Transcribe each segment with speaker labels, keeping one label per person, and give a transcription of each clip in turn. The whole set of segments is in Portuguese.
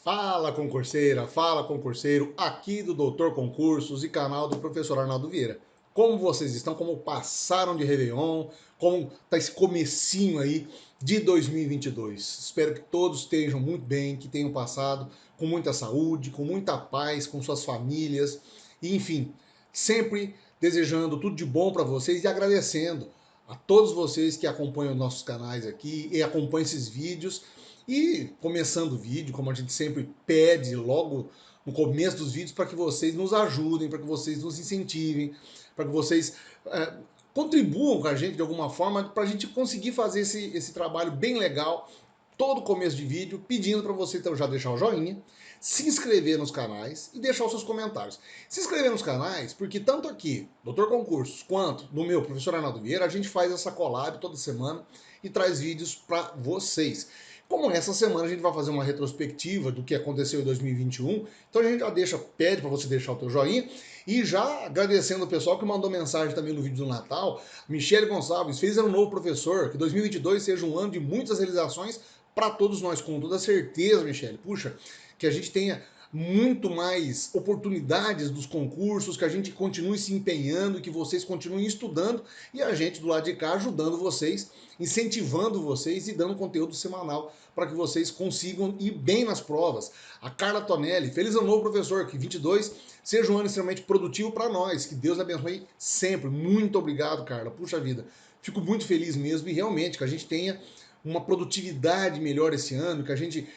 Speaker 1: Fala concurseira, fala concurseiro, aqui do Doutor Concursos e canal do professor Arnaldo Vieira. Como vocês estão? Como passaram de Réveillon? Como tá esse comecinho aí de 2022? Espero que todos estejam muito bem, que tenham passado com muita saúde, com muita paz, com suas famílias, e, enfim, sempre desejando tudo de bom para vocês e agradecendo a todos vocês que acompanham nossos canais aqui e acompanham esses vídeos. E começando o vídeo, como a gente sempre pede logo no começo dos vídeos, para que vocês nos ajudem, para que vocês nos incentivem, para que vocês contribuam com a gente de alguma forma, para a gente conseguir fazer esse trabalho bem legal todo começo de vídeo, pedindo para você então já deixar o joinha, se inscrever nos canais e deixar os seus comentários. Se inscrever nos canais, porque tanto aqui, Doutor Concursos, quanto no meu, professor Arnaldo Vieira, a gente faz essa collab toda semana e traz vídeos para vocês. Como essa semana a gente vai fazer uma retrospectiva do que aconteceu em 2021, então a gente já pede para você deixar o teu joinha e já agradecendo o pessoal que mandou mensagem também no vídeo do Natal, Michele Gonçalves, fez ano novo professor, que 2022 seja um ano de muitas realizações para todos nós, com toda certeza, Michele. Puxa, que a gente tenha muito mais oportunidades dos concursos, que a gente continue se empenhando, que vocês continuem estudando e a gente do lado de cá ajudando vocês, incentivando vocês e dando conteúdo semanal para que vocês consigam ir bem nas provas. A Carla Tonelli, feliz ano novo, professor, que 22 seja um ano extremamente produtivo para nós, que Deus abençoe sempre. Muito obrigado, Carla. Puxa vida, fico muito feliz mesmo e realmente que a gente tenha uma produtividade melhor esse ano, que a gente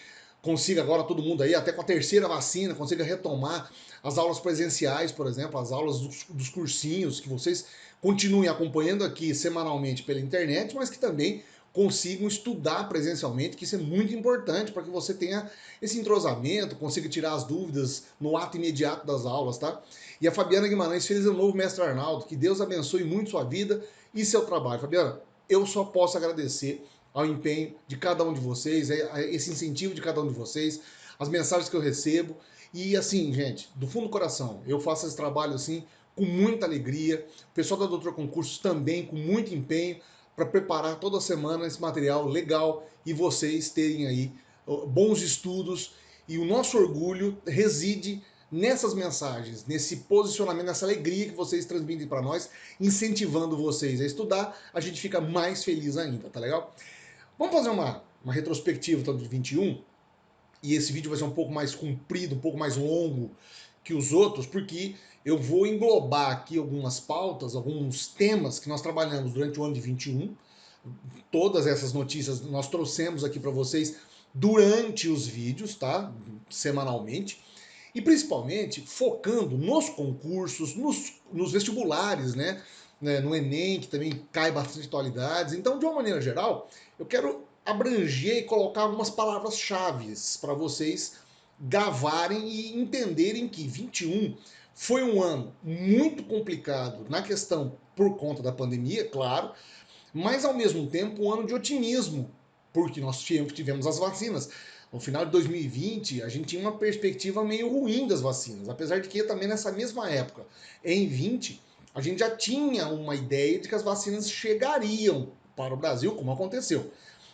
Speaker 1: consiga agora todo mundo aí, até com a terceira vacina, consiga retomar as aulas presenciais, por exemplo, as aulas dos cursinhos, que vocês continuem acompanhando aqui semanalmente pela internet, mas que também consigam estudar presencialmente, que isso é muito importante para que você tenha esse entrosamento, consiga tirar as dúvidas no ato imediato das aulas, tá? E a Fabiana Guimarães, feliz ano novo, mestre Arnaldo, que Deus abençoe muito sua vida e seu trabalho. Fabiana, eu só posso agradecer ao empenho de cada um de vocês, a esse incentivo de cada um de vocês, as mensagens que eu recebo. E assim, gente, do fundo do coração, eu faço esse trabalho assim com muita alegria. O pessoal da Doutor Concursos também com muito empenho para preparar toda semana esse material legal e vocês terem aí bons estudos. E o nosso orgulho reside nessas mensagens, nesse posicionamento, nessa alegria que vocês transmitem para nós, incentivando vocês a estudar, a gente fica mais feliz ainda, tá legal? Vamos fazer uma retrospectiva então, de 21, e esse vídeo vai ser um pouco mais comprido, um pouco mais longo que os outros, porque eu vou englobar aqui algumas pautas, alguns temas que nós trabalhamos durante o ano de 21. Todas essas notícias nós trouxemos aqui para vocês durante os vídeos, tá? Semanalmente. E principalmente focando nos concursos, nos vestibulares, né? No Enem, que também cai bastante atualidades. Então, de uma maneira geral, eu quero abranger e colocar algumas palavras-chave para vocês gravarem e entenderem que 21 foi um ano muito complicado na questão por conta da pandemia, claro, mas ao mesmo tempo um ano de otimismo, porque nós tivemos as vacinas. No final de 2020, a gente tinha uma perspectiva meio ruim das vacinas, apesar de que também nessa mesma época, em 20, a gente já tinha uma ideia de que as vacinas chegariam para o Brasil, como aconteceu.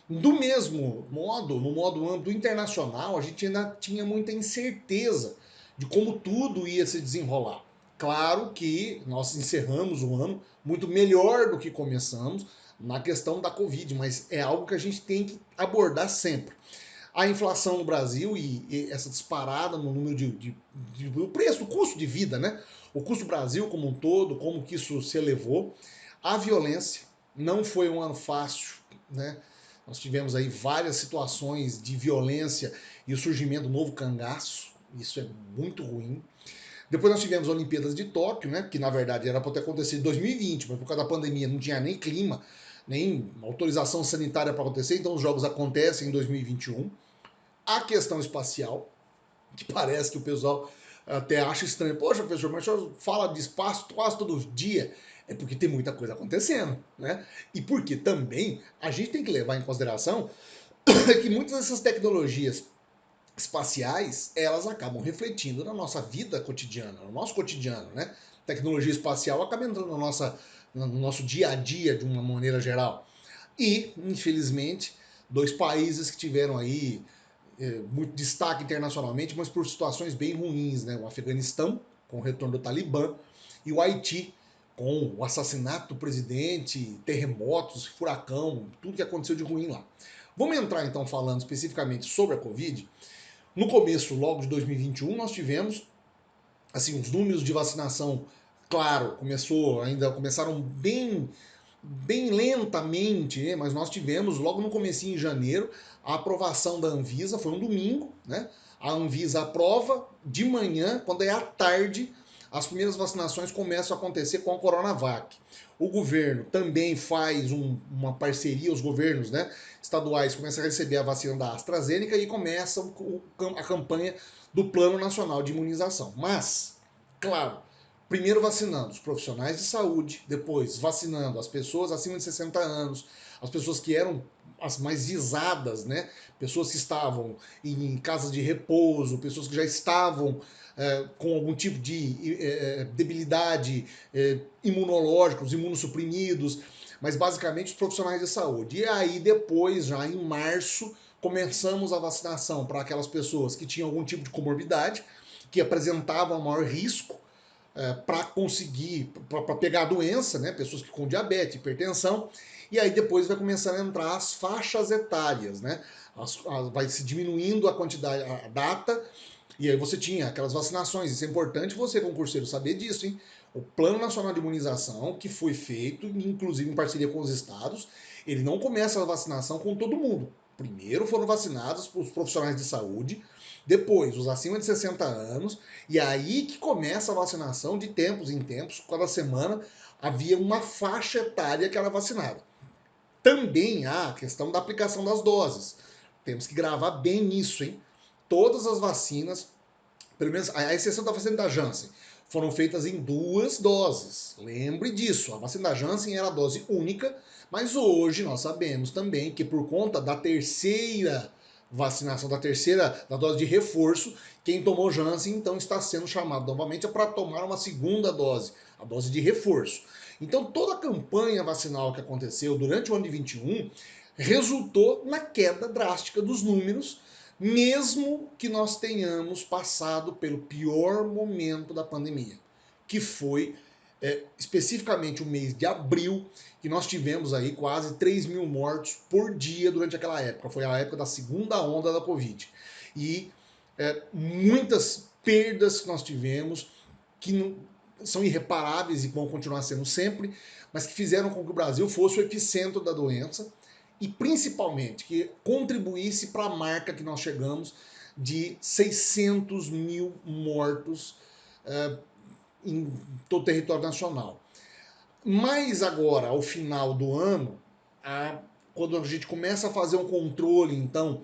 Speaker 1: Do mesmo modo, no modo âmbito internacional, a gente ainda tinha muita incerteza de como tudo ia se desenrolar. Claro que nós encerramos o ano muito melhor do que começamos na questão da Covid, mas é algo que a gente tem que abordar sempre. A inflação no Brasil e essa disparada no número o preço, o custo de vida, né? O custo do Brasil como um todo, como que isso se elevou. A violência, não foi um ano fácil, né? Nós tivemos aí várias situações de violência e o surgimento do novo cangaço. Isso é muito ruim. Depois nós tivemos as Olimpíadas de Tóquio, né? Que na verdade era para ter acontecido em 2020, mas por causa da pandemia não tinha nem clima, nem autorização sanitária para acontecer, então os jogos acontecem em 2021. A questão espacial, que parece que o pessoal até acha estranho. Poxa, professor, mas o senhor fala de espaço quase todo dia. É porque tem muita coisa acontecendo, né? E porque também a gente tem que levar em consideração que muitas dessas tecnologias espaciais, elas acabam refletindo na nossa vida cotidiana, no nosso cotidiano, né? Tecnologia espacial acaba entrando no nosso dia a dia de uma maneira geral. E, infelizmente, dois países que tiveram aí muito destaque internacionalmente, mas por situações bem ruins, né? O Afeganistão, com o retorno do Talibã, e o Haiti, com o assassinato do presidente, terremotos, furacão, tudo que aconteceu de ruim lá. Vamos entrar então falando especificamente sobre a Covid. No começo, logo de 2021, nós tivemos assim os números de vacinação, claro, começaram bem lentamente, né? Mas nós tivemos logo no comecinho em janeiro a aprovação da Anvisa, foi um domingo, né? A Anvisa aprova de manhã, quando é à tarde, as primeiras vacinações começam a acontecer com a Coronavac. O governo também faz uma parceria, os governos, né, estaduais começam a receber a vacina da AstraZeneca e começa a campanha do Plano Nacional de Imunização. Mas, claro, primeiro vacinando os profissionais de saúde, depois vacinando as pessoas acima de 60 anos, as pessoas que eram as mais isadas, né? Pessoas que estavam em casas de repouso, pessoas que já estavam com algum tipo de debilidade imunológica, os imunossuprimidos, mas basicamente os profissionais de saúde. E aí depois, já em março, começamos a vacinação para aquelas pessoas que tinham algum tipo de comorbidade, que apresentavam maior risco para conseguir, para pegar a doença, né? Pessoas que com diabetes, hipertensão, e aí depois vai começar a entrar as faixas etárias, né? Vai se diminuindo a quantidade, a data, e aí você tinha aquelas vacinações. Isso é importante você, concurseiro, saber disso, hein? O Plano Nacional de Imunização, que foi feito, inclusive em parceria com os estados, ele não começa a vacinação com todo mundo. Primeiro foram vacinados os profissionais de saúde, depois os acima de 60 anos, e aí que começa a vacinação de tempos em tempos, cada semana havia uma faixa etária que era vacinada. Também há a questão da aplicação das doses. Temos que gravar bem isso, hein? Todas as vacinas, pelo menos a exceção da vacina da Janssen, foram feitas em 2 doses. Lembre disso, a vacina da Janssen era dose única, mas hoje nós sabemos também que por conta da terceira vacinação, da dose de reforço, quem tomou Janssen então está sendo chamado novamente para tomar uma segunda dose, a dose de reforço. Então toda a campanha vacinal que aconteceu durante o ano de 21 resultou na queda drástica dos números, mesmo que nós tenhamos passado pelo pior momento da pandemia, que foi especificamente o mês de abril, que nós tivemos aí quase 3 mil mortos por dia durante aquela época. Foi a época da segunda onda da Covid. E muitas perdas que nós tivemos, que não, são irreparáveis e vão continuar sendo sempre, mas que fizeram com que o Brasil fosse o epicentro da doença e principalmente que contribuísse para a marca que nós chegamos de 600 mil mortos em todo o território nacional. Mas agora, ao final do ano, quando a gente começa a fazer um controle, então,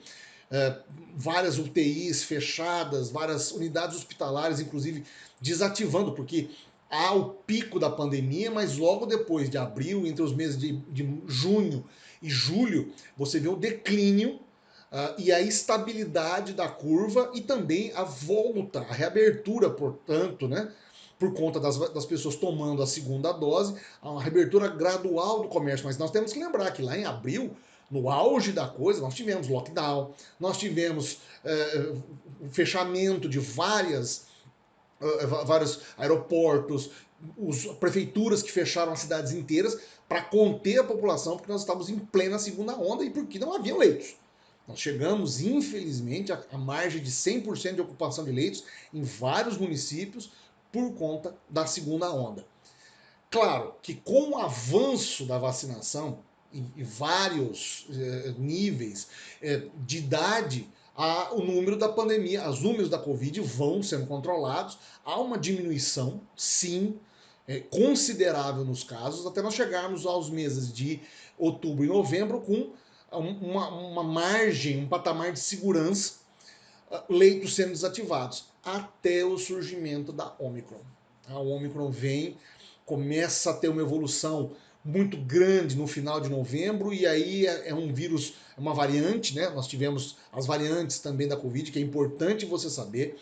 Speaker 1: várias UTIs fechadas, várias unidades hospitalares, inclusive, desativando, porque há o pico da pandemia, mas logo depois de abril, entre os meses de junho e julho, você vê o declínio e a estabilidade da curva e também a volta, a reabertura, portanto, né? Por conta das pessoas tomando a segunda dose, a reabertura gradual do comércio. Mas nós temos que lembrar que lá em abril, no auge da coisa, nós tivemos lockdown, nós tivemos fechamento de vários aeroportos, prefeituras que fecharam as cidades inteiras para conter a população, porque nós estávamos em plena segunda onda e porque não havia leitos. Nós chegamos, infelizmente, a margem de 100% de ocupação de leitos em vários municípios por conta da segunda onda. Claro que com o avanço da vacinação em vários níveis de idade, o número da pandemia, os números da Covid vão sendo controlados. Há uma diminuição, sim, considerável nos casos, até nós chegarmos aos meses de outubro e novembro com uma margem, um patamar de segurança, leitos sendo desativados, até o surgimento da Omicron. A Omicron vem, começa a ter uma evolução muito grande no final de novembro, e aí é um vírus, é uma variante, né? Nós tivemos as variantes também da Covid, que é importante você saber,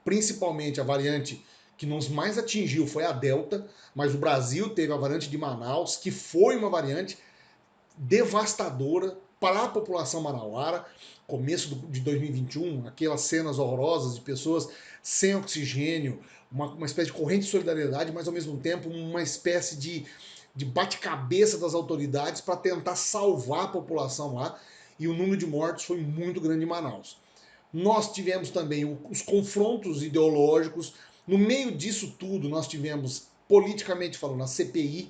Speaker 1: principalmente a variante que nos mais atingiu foi a Delta, mas o Brasil teve a variante de Manaus, que foi uma variante devastadora para a população manauara, começo de 2021, aquelas cenas horrorosas de pessoas sem oxigênio, uma espécie de corrente de solidariedade, mas ao mesmo tempo uma espécie de bate-cabeça das autoridades para tentar salvar a população lá, e o número de mortos foi muito grande em Manaus. Nós tivemos também os confrontos ideológicos. No meio disso tudo, nós tivemos, politicamente falando, a CPI,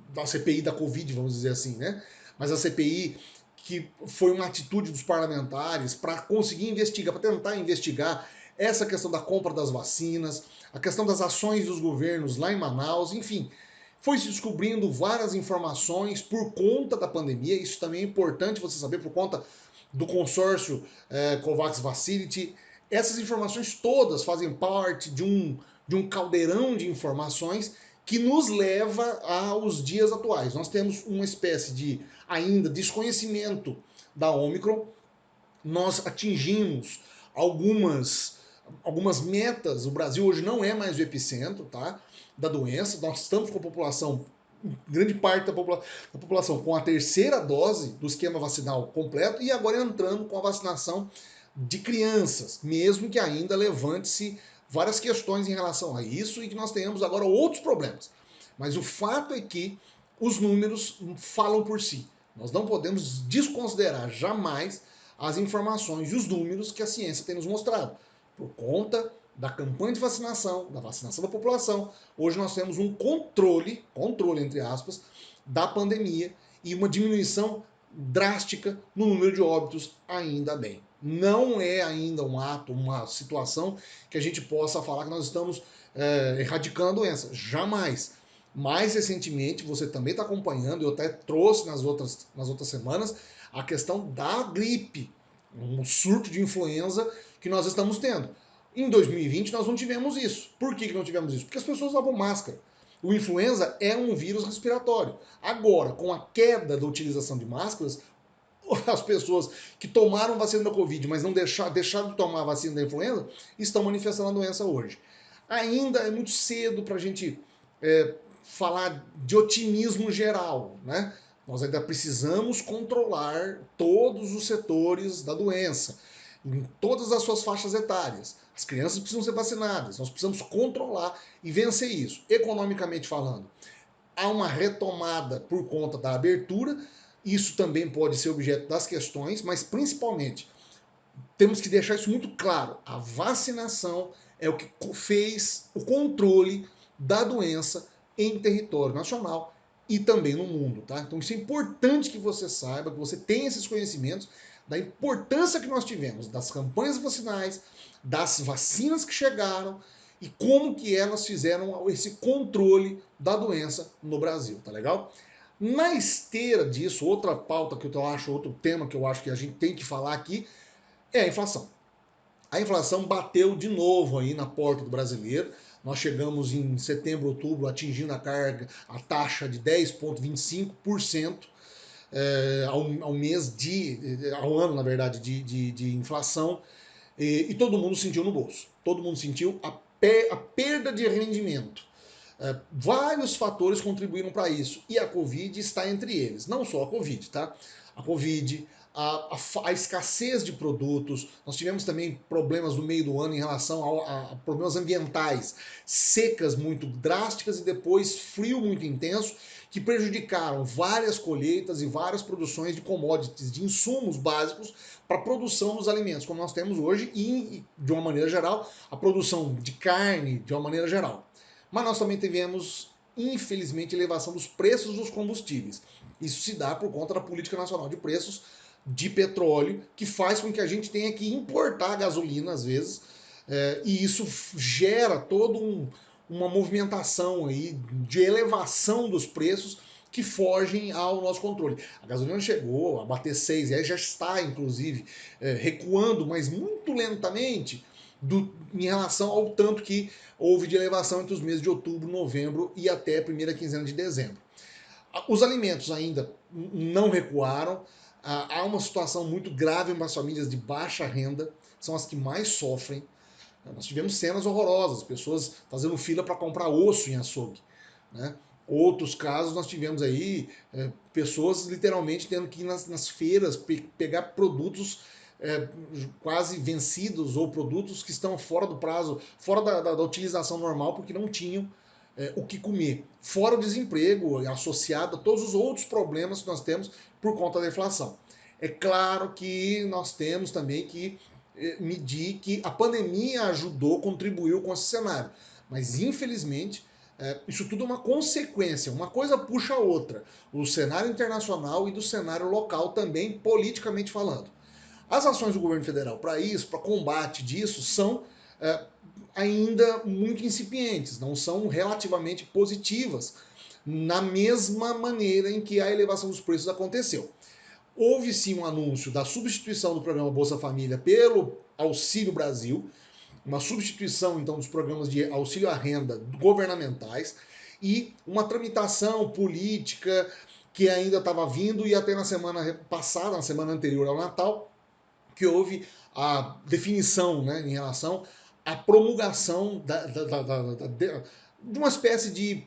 Speaker 1: da CPI da Covid, vamos dizer assim, né? Mas a CPI que foi uma atitude dos parlamentares para conseguir investigar, para tentar investigar essa questão da compra das vacinas, a questão das ações dos governos lá em Manaus, enfim, foi se descobrindo várias informações por conta da pandemia. Isso também é importante você saber, por conta do consórcio COVAX Facility. Essas informações todas fazem parte de um caldeirão de informações que nos leva aos dias atuais. Nós temos uma espécie de ainda desconhecimento da Omicron. Nós atingimos algumas metas. O Brasil hoje não é mais o epicentro, tá, da doença. Nós estamos com a população, grande parte da população com a terceira dose do esquema vacinal completo e agora entrando com a vacinação de crianças, mesmo que ainda levante-se várias questões em relação a isso e que nós tenhamos agora outros problemas. Mas o fato é que os números falam por si. Nós não podemos desconsiderar jamais as informações e os números que a ciência tem nos mostrado. Por conta da campanha de vacinação, da vacinação da população, hoje nós temos um controle entre aspas, da pandemia e uma diminuição drástica no número de óbitos, ainda bem. Não é ainda um ato, uma situação que a gente possa falar que nós estamos erradicando a doença. Jamais. Mais recentemente, você também está acompanhando, eu até trouxe nas outras semanas, a questão da gripe, um surto de influenza que nós estamos tendo. Em 2020 nós não tivemos isso. Por que não tivemos isso? Porque as pessoas usavam máscara. O influenza é um vírus respiratório. Agora, com a queda da utilização de máscaras, as pessoas que tomaram vacina da Covid, mas não deixaram de tomar a vacina da influenza, estão manifestando a doença hoje. Ainda é muito cedo para a gente falar de otimismo geral, né? Nós ainda precisamos controlar todos os setores da doença, em todas as suas faixas etárias. As crianças precisam ser vacinadas, nós precisamos controlar e vencer isso. Economicamente falando, há uma retomada por conta da abertura, isso também pode ser objeto das questões, mas principalmente temos que deixar isso muito claro: a vacinação é o que fez o controle da doença em território nacional e também no mundo, tá? Então isso é importante que você saiba, que você tenha esses conhecimentos da importância que nós tivemos das campanhas vacinais, das vacinas que chegaram e como que elas fizeram esse controle da doença no Brasil, tá legal? Na esteira disso, outra pauta que eu acho, outro tema que eu acho que a gente tem que falar aqui é a inflação. A inflação bateu de novo aí na porta do brasileiro. Nós chegamos em setembro, outubro, atingindo a taxa de 10,25% ao mês ao ano, na verdade, de inflação. E todo mundo sentiu no bolso. Todo mundo sentiu a perda de rendimento. Vários fatores contribuíram para isso e a Covid está entre eles. Não só a Covid, tá? A Covid, a escassez de produtos, nós tivemos também problemas no meio do ano em relação a problemas ambientais, secas muito drásticas e depois frio muito intenso, que prejudicaram várias colheitas e várias produções de commodities, de insumos básicos para a produção dos alimentos, como nós temos hoje, e, de uma maneira geral, a produção de carne, de uma maneira geral. Mas nós também tivemos, infelizmente, elevação dos preços dos combustíveis. Isso se dá por conta da política nacional de preços de petróleo, que faz com que a gente tenha que importar gasolina, às vezes, e isso gera toda uma movimentação aí de elevação dos preços que fogem ao nosso controle. A gasolina chegou a bater 6 reais, já está, inclusive, recuando, mas muito lentamente, em relação ao tanto que houve de elevação entre os meses de outubro, novembro e até a primeira quinzena de dezembro. Os alimentos ainda não recuaram. Há uma situação muito grave para as famílias de baixa renda, são as que mais sofrem. Nós tivemos cenas horrorosas, pessoas fazendo fila para comprar osso em açougue, né? Outros casos nós tivemos aí pessoas literalmente tendo que ir nas feiras pegar produtos quase vencidos ou produtos que estão fora do prazo, fora da utilização normal, porque não tinham o que comer. Fora o desemprego associado a todos os outros problemas que nós temos por conta da inflação. É claro que nós temos também que medir que a pandemia ajudou, contribuiu com esse cenário. Mas, infelizmente, isso tudo é uma consequência, uma coisa puxa a outra. O cenário internacional e do cenário local também, politicamente falando. As ações do governo federal para isso, para combate disso, são ainda muito incipientes, não são relativamente positivas, na mesma maneira em que a elevação dos preços aconteceu. Houve sim um anúncio da substituição do programa Bolsa Família pelo Auxílio Brasil, uma substituição então dos programas de auxílio à renda governamentais e uma tramitação política que ainda estava vindo, e até na semana passada, na semana anterior ao Natal, que houve a definição, né, em relação à promulgação de uma espécie de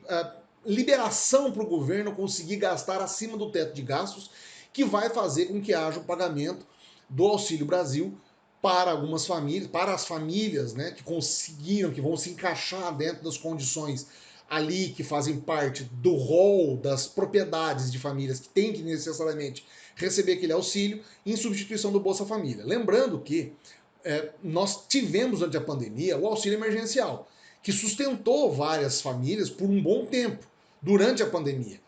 Speaker 1: liberação para o governo conseguir gastar acima do teto de gastos, que vai fazer com que haja o pagamento do Auxílio Brasil para algumas famílias, para as famílias, né, que conseguiram, que vão se encaixar dentro das condições ali que fazem parte do rol das propriedades de famílias que têm que necessariamente receber aquele auxílio em substituição do Bolsa Família. Lembrando que nós tivemos durante a pandemia o auxílio emergencial, que sustentou várias famílias por um bom tempo durante a pandemia.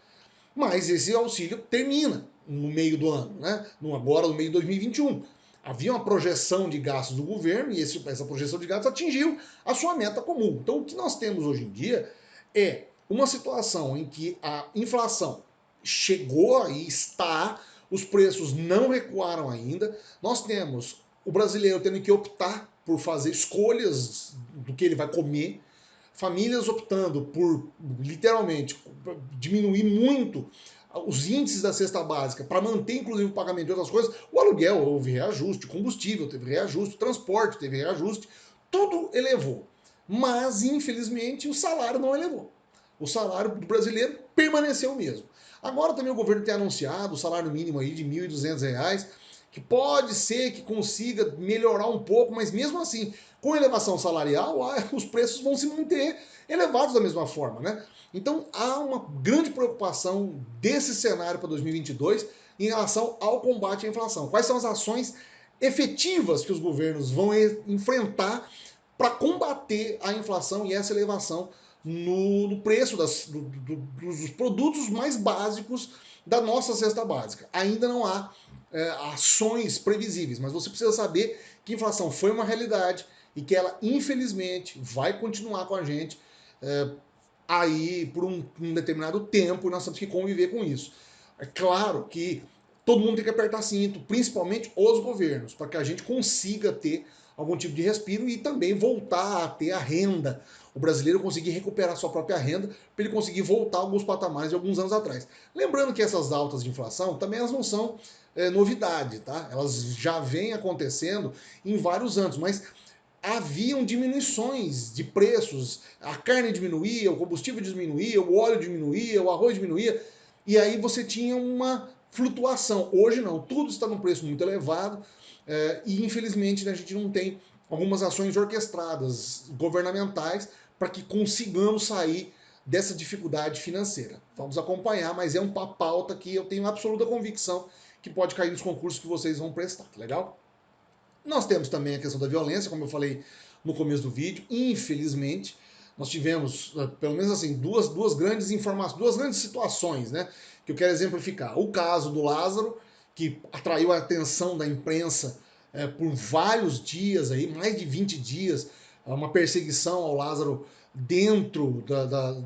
Speaker 1: Mas esse auxílio termina no meio do ano, né? Agora no meio de 2021. Havia uma projeção de gastos do governo e essa projeção de gastos atingiu a sua meta comum. Então o que nós temos hoje em dia é uma situação em que a inflação chegou e está, os preços não recuaram ainda, nós temos o brasileiro tendo que optar por fazer escolhas do que ele vai comer, famílias optando por, literalmente, diminuir muito os índices da cesta básica para manter, inclusive, o pagamento de outras coisas. O aluguel houve reajuste, o combustível teve reajuste, o transporte teve reajuste, tudo elevou. Mas, infelizmente, o salário não elevou. O salário do brasileiro permaneceu o mesmo. Agora também o governo tem anunciado o salário mínimo aí de R$ 1.200, que pode ser que consiga melhorar um pouco, mas mesmo assim, com elevação salarial, os preços vão se manter elevados da mesma forma, né? Então há uma grande preocupação desse cenário para 2022 em relação ao combate à inflação. Quais são as ações efetivas que os governos vão enfrentar para combater a inflação e essa elevação no preço dos produtos mais básicos da nossa cesta básica? Ainda não há ações previsíveis, mas você precisa saber que a inflação foi uma realidade e que ela, infelizmente, vai continuar com a gente aí por um determinado tempo, e nós temos que conviver com isso. É claro que todo mundo tem que apertar cinto, principalmente os governos, para que a gente consiga ter algum tipo de respiro e também voltar a ter a renda. O brasileiro conseguir recuperar sua própria renda para ele conseguir voltar a alguns patamares de alguns anos atrás. Lembrando que essas altas de inflação também elas não são novidade, tá? Elas já vêm acontecendo em vários anos, mas haviam diminuições de preços, a carne diminuía, o combustível diminuía, o óleo diminuía, o arroz diminuía, e aí você tinha uma flutuação. Hoje não, tudo está num preço muito elevado e infelizmente a gente não tem algumas ações orquestradas governamentais para que consigamos sair dessa dificuldade financeira. Vamos acompanhar, mas é uma pauta que eu tenho absoluta convicção que pode cair nos concursos que vocês vão prestar, legal? Nós temos também a questão da violência, como eu falei no começo do vídeo. Infelizmente, nós tivemos, pelo menos assim, duas grandes informações, duas grandes situações, né? Que eu quero exemplificar. O caso do Lázaro, que atraiu a atenção da imprensa por vários dias aí, mais de 20 dias, uma perseguição ao Lázaro dentro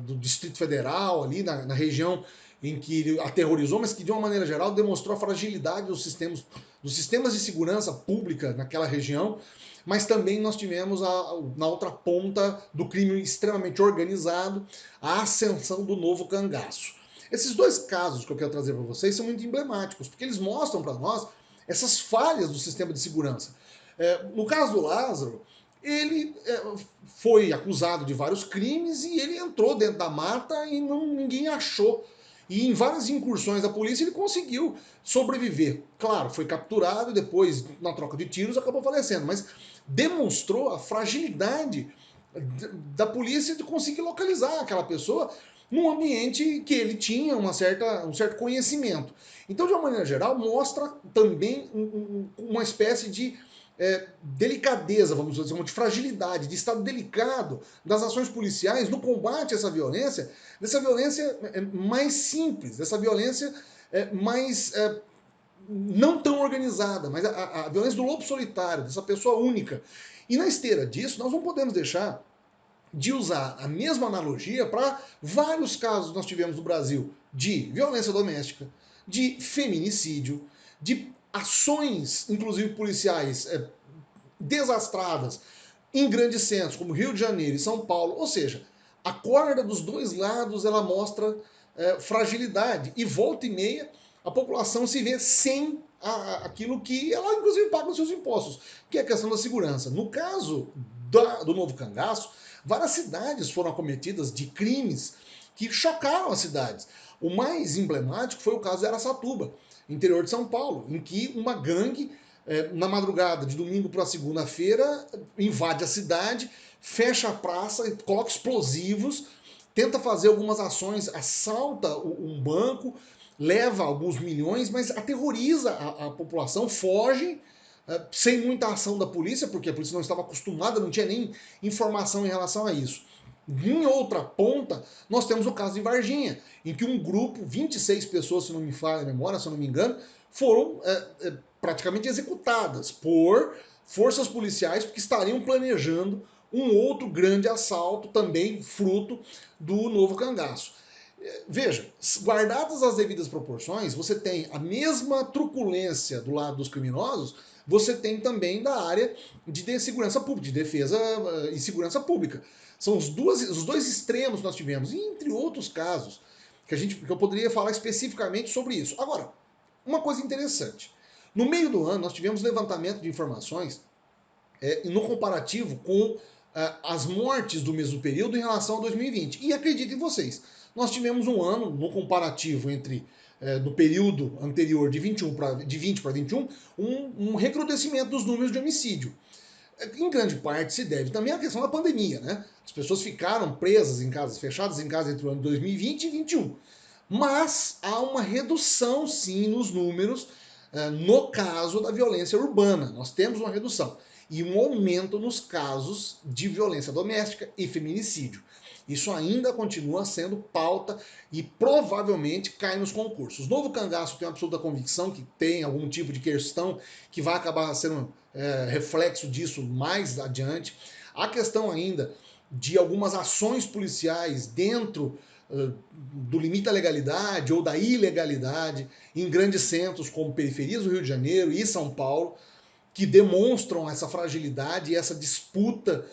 Speaker 1: do Distrito Federal, ali na região em que ele aterrorizou, mas que de uma maneira geral demonstrou a fragilidade dos sistemas de segurança pública naquela região, mas também nós tivemos na outra ponta do crime extremamente organizado, a ascensão do novo cangaço. Esses dois casos que eu quero trazer para vocês são muito emblemáticos, porque eles mostram para nós essas falhas do sistema de segurança. No caso do Lázaro, ele foi acusado de vários crimes e ele entrou dentro da mata e ninguém achou. E em várias incursões da polícia ele conseguiu sobreviver. Claro, foi capturado e depois, na troca de tiros, acabou falecendo, mas demonstrou a fragilidade da polícia de conseguir localizar aquela pessoa num ambiente que ele tinha um certo conhecimento. Então, de uma maneira geral, mostra também uma espécie de delicadeza, vamos dizer, de fragilidade, de estado delicado das ações policiais no combate a essa violência, dessa violência mais simples, dessa violência mais não tão organizada, mas a violência do lobo solitário, dessa pessoa única. E na esteira disso, nós não podemos deixar de usar a mesma analogia para vários casos que nós tivemos no Brasil de violência doméstica, de feminicídio, de ações, inclusive policiais, desastradas em grandes centros, como Rio de Janeiro e São Paulo. Ou seja, a corda dos dois lados ela mostra fragilidade. E volta e meia a população se vê sem aquilo que ela, inclusive, paga os seus impostos, que é a questão da segurança. No caso do Novo Cangaço, várias cidades foram acometidas de crimes que chocaram as cidades. O mais emblemático foi o caso de Araçatuba, interior de São Paulo, em que uma gangue, na madrugada de domingo para segunda-feira, invade a cidade, fecha a praça, coloca explosivos, tenta fazer algumas ações, assalta um banco, leva alguns milhões, mas aterroriza a população, foge, sem muita ação da polícia, porque a polícia não estava acostumada, não tinha nem informação em relação a isso. Em outra ponta, nós temos o caso de Varginha, em que um grupo, 26 pessoas, se não me falha a memória, se eu não me engano, foram praticamente executadas por forças policiais que estariam planejando um outro grande assalto, também fruto do Novo Cangaço. Veja, guardadas as devidas proporções, você tem a mesma truculência do lado dos criminosos, você tem também da área de segurança pública, de defesa e segurança pública. São os dois extremos que nós tivemos, e entre outros casos, que eu poderia falar especificamente sobre isso. Agora, uma coisa interessante. No meio do ano, nós tivemos levantamento de informações no comparativo com as mortes do mesmo período em relação a 2020. E acreditem vocês, nós tivemos um ano, no comparativo entre do período anterior de 20 para 21, um recrudescimento dos números de homicídio. Em grande parte se deve também à questão da pandemia, né? As pessoas ficaram presas em casas, fechadas em casa entre o ano 2020 e 2021. Mas há uma redução, sim, nos números no caso da violência urbana. Nós temos uma redução e um aumento nos casos de violência doméstica e feminicídio. Isso ainda continua sendo pauta e provavelmente cai nos concursos. Novo Cangaço tem uma absoluta convicção que tem algum tipo de questão que vai acabar sendo reflexo disso mais adiante. A questão ainda de algumas ações policiais dentro do limite da legalidade ou da ilegalidade em grandes centros como periferias do Rio de Janeiro e São Paulo, que demonstram essa fragilidade e essa disputa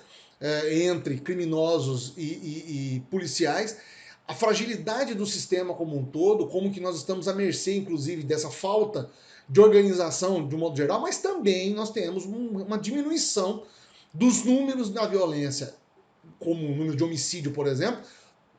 Speaker 1: entre criminosos e policiais, a fragilidade do sistema como um todo, como que nós estamos à mercê, inclusive, dessa falta de organização de um modo geral, mas também nós temos uma diminuição dos números da violência, como o número de homicídio, por exemplo,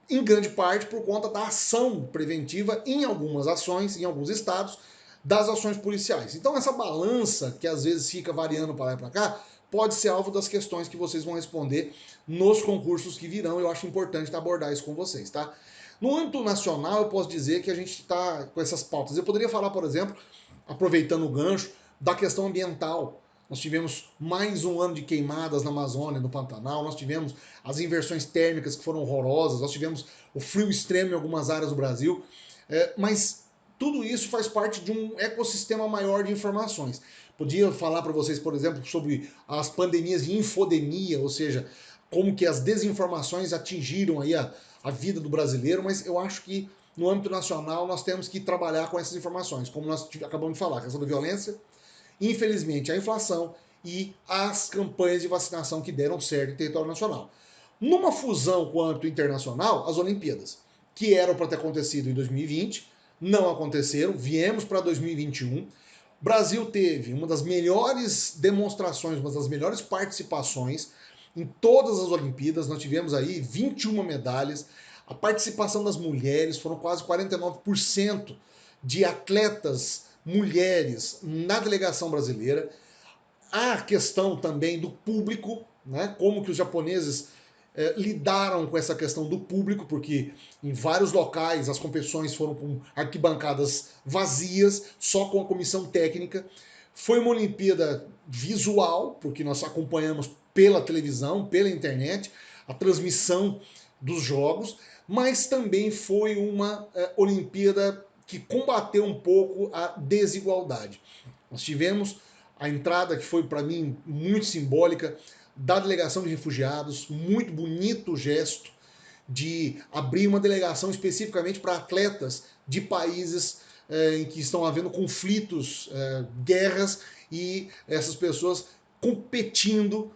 Speaker 1: em grande parte por conta da ação preventiva em algumas ações, em alguns estados, das ações policiais. Então essa balança, que às vezes fica variando para lá e para cá, pode ser alvo das questões que vocês vão responder nos concursos que virão. Eu acho importante abordar isso com vocês, tá? No âmbito nacional, eu posso dizer que a gente está com essas pautas. Eu poderia falar, por exemplo, aproveitando o gancho, da questão ambiental. Nós tivemos mais um ano de queimadas na Amazônia, no Pantanal, nós tivemos as inversões térmicas que foram horrorosas, nós tivemos o frio extremo em algumas áreas do Brasil, mas tudo isso faz parte de um ecossistema maior de informações. Podia falar para vocês, por exemplo, sobre as pandemias de infodemia, ou seja, como que as desinformações atingiram aí a vida do brasileiro, mas eu acho que no âmbito nacional nós temos que trabalhar com essas informações, como nós acabamos de falar, a questão da violência, infelizmente a inflação e as campanhas de vacinação que deram certo em território nacional. Numa fusão com o âmbito internacional, as Olimpíadas, que eram para ter acontecido em 2020, não aconteceram, viemos para 2021. Brasil teve uma das melhores demonstrações, uma das melhores participações em todas as Olimpíadas. Nós tivemos aí 21 medalhas. A participação das mulheres foram quase 49% de atletas mulheres na delegação brasileira. A questão também do público, né? Como que os japoneses lidaram com essa questão do público, porque em vários locais as competições foram com arquibancadas vazias, só com a comissão técnica. Foi uma Olimpíada visual, porque nós acompanhamos pela televisão, pela internet, a transmissão dos jogos, mas também foi uma Olimpíada que combateu um pouco a desigualdade. Nós tivemos a entrada, que foi para mim muito simbólica, da delegação de refugiados, muito bonito o gesto de abrir uma delegação especificamente para atletas de países em que estão havendo conflitos, guerras, e essas pessoas competindo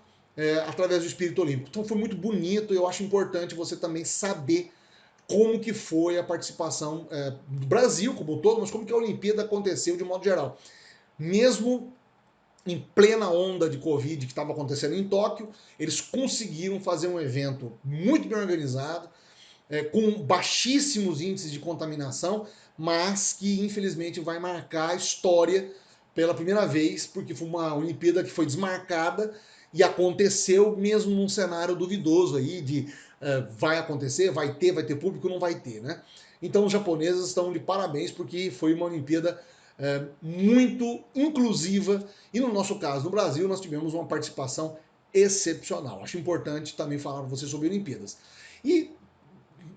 Speaker 1: através do espírito olímpico. Então foi muito bonito, e eu acho importante você também saber como que foi a participação do Brasil como um todo, mas como que a Olimpíada aconteceu de modo geral. Mesmo em plena onda de Covid que estava acontecendo em Tóquio, eles conseguiram fazer um evento muito bem organizado, com baixíssimos índices de contaminação, mas que infelizmente vai marcar a história pela primeira vez, porque foi uma Olimpíada que foi desmarcada e aconteceu mesmo num cenário duvidoso aí de vai acontecer, vai ter público, não vai ter, né? Então os japoneses estão de parabéns porque foi uma Olimpíada muito inclusiva, e no nosso caso, no Brasil, nós tivemos uma participação excepcional. Acho importante também falar para você sobre Olimpíadas. E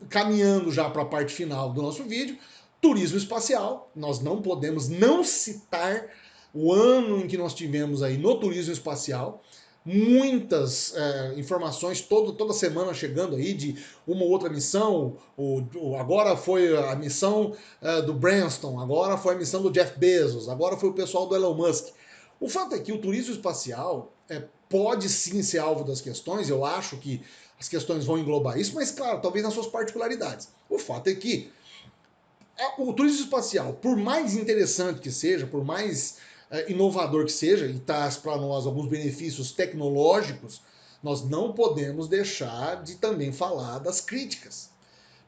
Speaker 1: caminhando já para a parte final do nosso vídeo, turismo espacial. Nós não podemos não citar o ano em que nós tivemos aí no turismo espacial. Muitas informações toda semana chegando aí de uma ou outra missão. Agora foi a missão do Branson, agora foi a missão do Jeff Bezos, agora foi o pessoal do Elon Musk. O fato é que o turismo espacial pode sim ser alvo das questões. Eu acho que as questões vão englobar isso, mas claro, talvez nas suas particularidades. O fato é que o turismo espacial, por mais interessante que seja, por mais inovador que seja, e traz para nós alguns benefícios tecnológicos, nós não podemos deixar de também falar das críticas,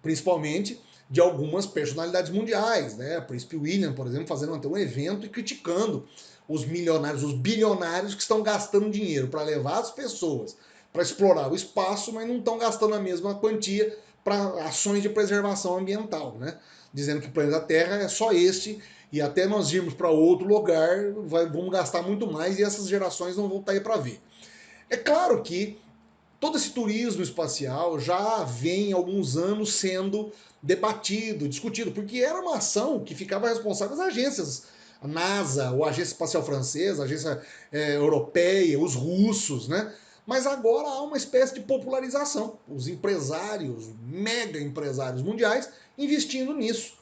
Speaker 1: principalmente de algumas personalidades mundiais, né? O Príncipe William, por exemplo, fazendo até um evento e criticando os milionários, os bilionários que estão gastando dinheiro para levar as pessoas para explorar o espaço, mas não estão gastando a mesma quantia para ações de preservação ambiental, né? Dizendo que o planeta Terra é só este, e até nós irmos para outro lugar, vamos gastar muito mais e essas gerações não vão estar aí para ver. É claro que todo esse turismo espacial já vem há alguns anos sendo debatido, discutido, porque era uma ação que ficava responsável as agências, a NASA, a Agência Espacial Francesa, a Agência Europeia, os russos, né? Mas agora há uma espécie de popularização. Os empresários, mega empresários mundiais, investindo nisso.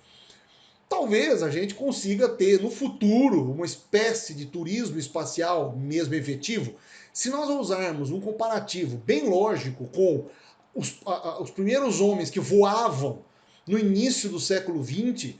Speaker 1: Talvez a gente consiga ter no futuro uma espécie de turismo espacial mesmo efetivo, se nós usarmos um comparativo bem lógico com os primeiros homens que voavam no início do século XX,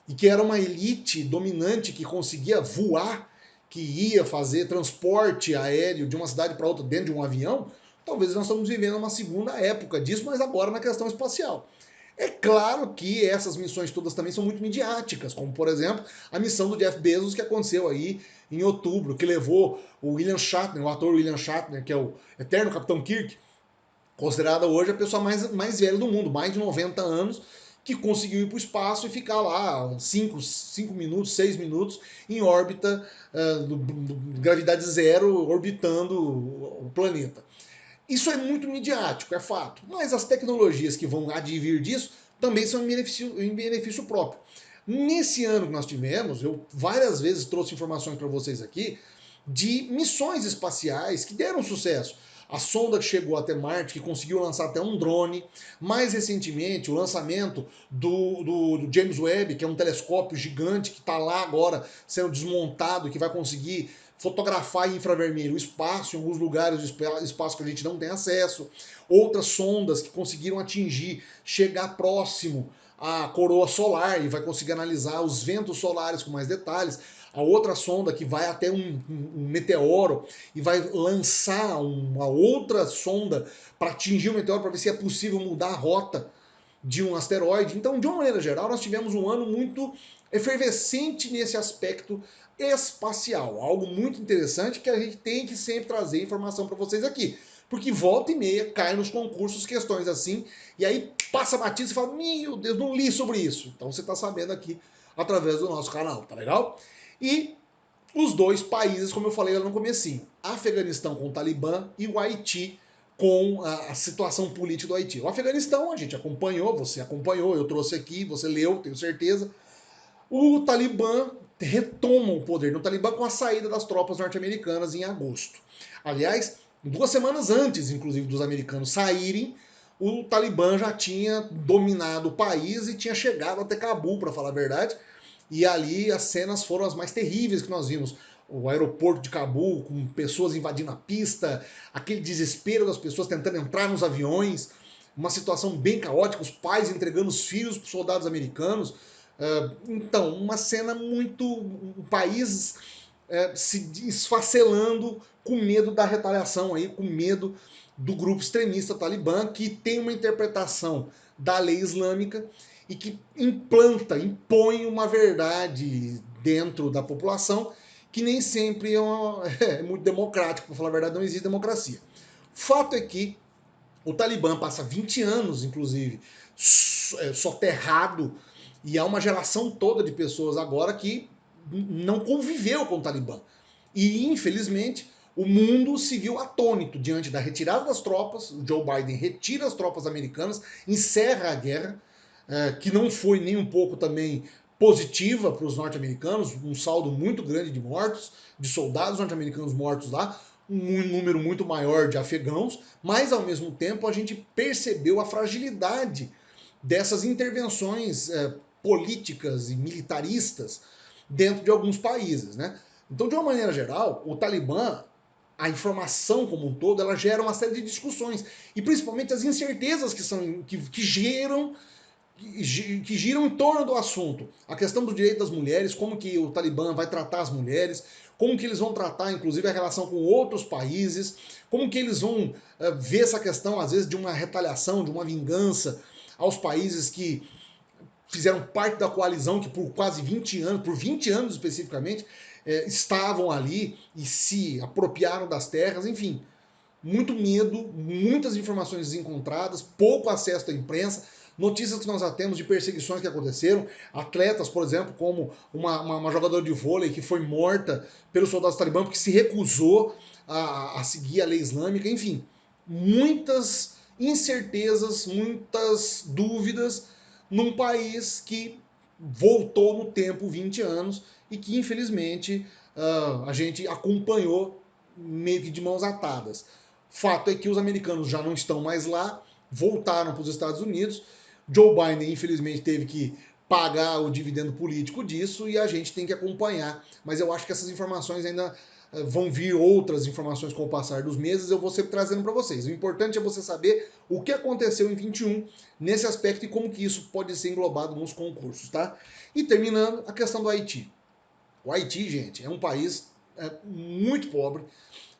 Speaker 1: e que era uma elite dominante que conseguia voar, que ia fazer transporte aéreo de uma cidade para outra dentro de um avião. Talvez nós estamos vivendo uma segunda época disso, mas agora na questão espacial. É claro que essas missões todas também são muito midiáticas, como por exemplo a missão do Jeff Bezos que aconteceu aí em outubro, que levou o William Shatner, o ator William Shatner, que é o eterno Capitão Kirk, considerado hoje a pessoa mais velha do mundo, mais de 90 anos, que conseguiu ir para o espaço e ficar lá 5 minutos, 6 minutos em órbita, gravidade zero, orbitando o planeta. Isso é muito midiático, é fato. Mas as tecnologias que vão advir disso também são em benefício próprio. Nesse ano que nós tivemos, eu várias vezes trouxe informações para vocês aqui de missões espaciais que deram sucesso. A sonda que chegou até Marte, que conseguiu lançar até um drone. Mais recentemente, o lançamento do James Webb, que é um telescópio gigante que está lá agora sendo desmontado, que vai conseguir fotografar em infravermelho o espaço, em alguns lugares do espaço que a gente não tem acesso. Outras sondas que conseguiram atingir, chegar próximo à coroa solar e vai conseguir analisar os ventos solares com mais detalhes. a outra sonda que vai até um meteoro e vai lançar uma outra sonda para atingir o meteoro, para ver se é possível mudar a rota de um asteroide. Então, de uma maneira geral, nós tivemos um ano muito efervescente nesse aspecto espacial. Algo muito interessante que a gente tem que sempre trazer informação para vocês aqui. Porque volta e meia cai nos concursos questões assim, e aí passa batido e fala: meu Deus, não li sobre isso. Então você está sabendo aqui através do nosso canal, tá legal? E os dois países, como eu falei lá no comecinho, Afeganistão com o Talibã e o Haiti com a situação política do Haiti. O Afeganistão a gente acompanhou, você acompanhou, eu trouxe aqui, você leu, tenho certeza. O Talibã retoma o poder no Talibã com a saída das tropas norte-americanas em agosto. Aliás, 2 semanas antes, inclusive, dos americanos saírem, o Talibã já tinha dominado o país e tinha chegado até Cabul, para falar a verdade. E ali as cenas foram as mais terríveis que nós vimos. O aeroporto de Cabul, com pessoas invadindo a pista, aquele desespero das pessoas tentando entrar nos aviões, uma situação bem caótica, os pais entregando os filhos para os soldados americanos. Então, uma cena muito. O país se esfacelando com medo da retaliação, aí, com medo do grupo extremista talibã, que tem uma interpretação da lei islâmica e que implanta, impõe uma verdade dentro da população que nem sempre é muito democrático, para falar a verdade, não existe democracia. Fato é que o Talibã passa 20 anos, inclusive, soterrado, e há uma geração toda de pessoas agora que não conviveu com o Talibã. E, infelizmente, o mundo se viu atônito diante da retirada das tropas. O Joe Biden retira as tropas americanas, encerra a guerra, que não foi nem um pouco também positiva para os norte-americanos, um saldo muito grande de mortos, de soldados norte-americanos mortos lá, um número muito maior de afegãos, mas ao mesmo tempo a gente percebeu a fragilidade dessas intervenções políticas e militaristas dentro de alguns países, né? Então, de uma maneira geral, o Talibã, a informação como um todo, ela gera uma série de discussões e principalmente as incertezas que giram em torno do assunto. A questão do direito das mulheres, como que o Talibã vai tratar as mulheres, como que eles vão tratar, inclusive, a relação com outros países, como que eles vão ver essa questão, às vezes, de uma retaliação, de uma vingança aos países que fizeram parte da coalizão, que por quase 20 anos, por 20 anos especificamente, estavam ali e se apropriaram das terras, enfim. Muito medo, muitas informações desencontradas, pouco acesso à imprensa, notícias que nós já temos de perseguições que aconteceram, atletas, por exemplo, como uma jogadora de vôlei que foi morta pelos soldados talibã porque se recusou a seguir a lei islâmica, enfim, muitas incertezas, muitas dúvidas num país que voltou no tempo 20 anos e que infelizmente a gente acompanhou meio que de mãos atadas. Fato é que os americanos já não estão mais lá, voltaram para os Estados Unidos. Joe Biden, infelizmente, teve que pagar o dividendo político disso e a gente tem que acompanhar. Mas eu acho que essas informações ainda vão vir outras informações com o passar dos meses, eu vou sempre trazendo para vocês. O importante é você saber o que aconteceu em 21 nesse aspecto e como que isso pode ser englobado nos concursos, tá? E terminando, a questão do Haiti. O Haiti, gente, é um país muito pobre,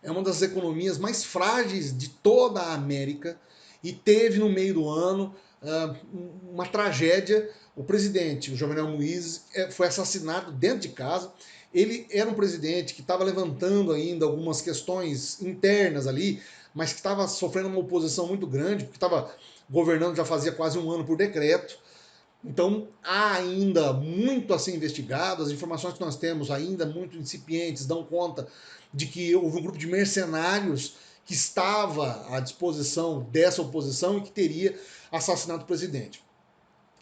Speaker 1: é uma das economias mais frágeis de toda a América e teve no meio do ano uma tragédia. O presidente, o Jovenel Moïse, foi assassinado dentro de casa. Ele era um presidente que estava levantando ainda algumas questões internas ali, mas que estava sofrendo uma oposição muito grande, porque estava governando já fazia quase um ano por decreto. Então, há ainda muito a ser investigado, as informações que nós temos ainda muito incipientes dão conta de que houve um grupo de mercenários que estava à disposição dessa oposição e que teria assassinado o presidente.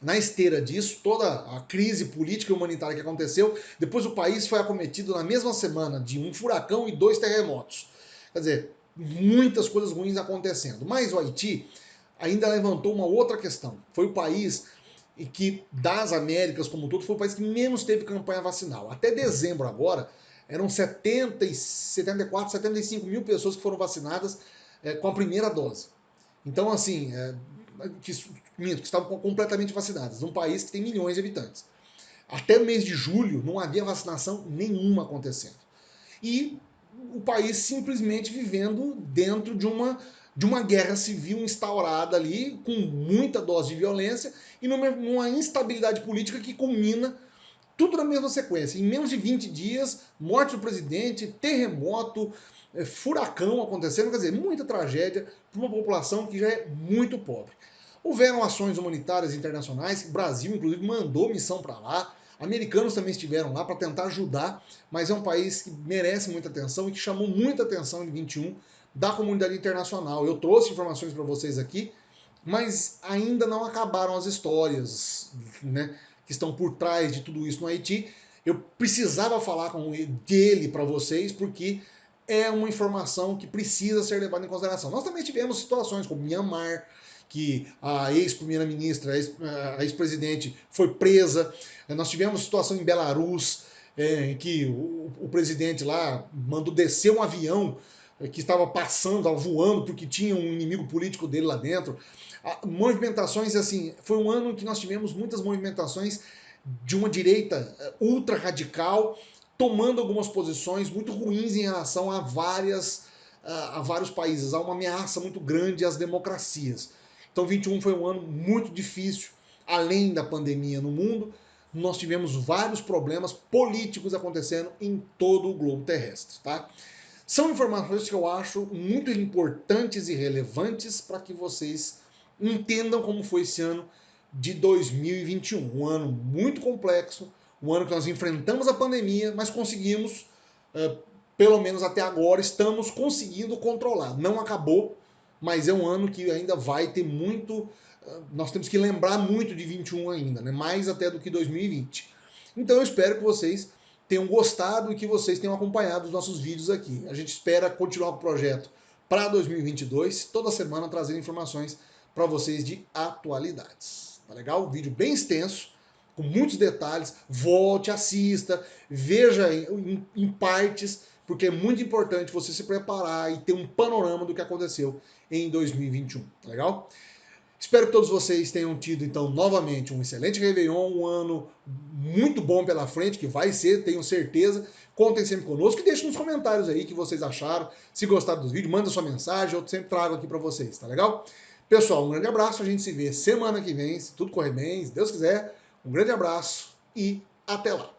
Speaker 1: Na esteira disso, toda a crise política e humanitária que aconteceu, depois o país foi acometido na mesma semana de um furacão e 2 terremotos. Quer dizer, muitas coisas ruins acontecendo. Mas o Haiti ainda levantou uma outra questão. Foi o país que, das Américas como um todo, foi o país que menos teve campanha vacinal. Até dezembro agora, eram 74, 75 mil pessoas que foram vacinadas com a primeira dose. Então, assim, que estavam completamente vacinadas, num país que tem milhões de habitantes. Até o mês de julho não havia vacinação nenhuma acontecendo. E o país simplesmente vivendo dentro de uma guerra civil instaurada ali, com muita dose de violência e numa instabilidade política que culmina tudo na mesma sequência. Em menos de 20 dias, morte do presidente, terremoto, furacão acontecendo, quer dizer, muita tragédia para uma população que já é muito pobre. Houveram ações humanitárias internacionais, o Brasil, inclusive, mandou missão para lá, americanos também estiveram lá para tentar ajudar, mas é um país que merece muita atenção e que chamou muita atenção em 21 da comunidade internacional. Eu trouxe informações para vocês aqui, mas ainda não acabaram as histórias, né, que estão por trás de tudo isso no Haiti. Eu precisava falar dele para vocês, porque é uma informação que precisa ser levada em consideração. Nós também tivemos situações como Myanmar, que a ex-primeira-ministra, a ex-presidente foi presa. Nós tivemos situação em Belarus, em que o presidente lá mandou descer um avião que estava passando, estava voando, porque tinha um inimigo político dele lá dentro. Movimentações, assim, foi um ano em que nós tivemos muitas movimentações de uma direita ultra radical, tomando algumas posições muito ruins em relação a vários países. Há uma ameaça muito grande às democracias. Então 21 foi um ano muito difícil, além da pandemia no mundo, nós tivemos vários problemas políticos acontecendo em todo o globo terrestre, tá? São informações que eu acho muito importantes e relevantes para que vocês entendam como foi esse ano de 2021. Um ano muito complexo, um ano que nós enfrentamos a pandemia, mas conseguimos, pelo menos até agora, estamos conseguindo controlar. Não acabou, mas é um ano que ainda vai ter muito. Nós temos que lembrar muito de 21 ainda, né? Mais até do que 2020. Então eu espero que vocês tenham gostado e que vocês tenham acompanhado os nossos vídeos aqui. A gente espera continuar com o projeto para 2022, toda semana trazendo informações para vocês de atualidades. Tá legal? Um vídeo bem extenso, com muitos detalhes. Volte, assista, veja em partes, porque é muito importante você se preparar e ter um panorama do que aconteceu em 2021. Tá legal? Espero que todos vocês tenham tido, então, novamente, um excelente Réveillon, um ano muito bom pela frente, que vai ser, tenho certeza. Contem sempre conosco e deixem nos comentários aí o que vocês acharam. Se gostaram dos vídeos, manda sua mensagem, eu sempre trago aqui para vocês, tá legal? Pessoal, um grande abraço, a gente se vê semana que vem, se tudo correr bem, se Deus quiser. Um grande abraço e até lá!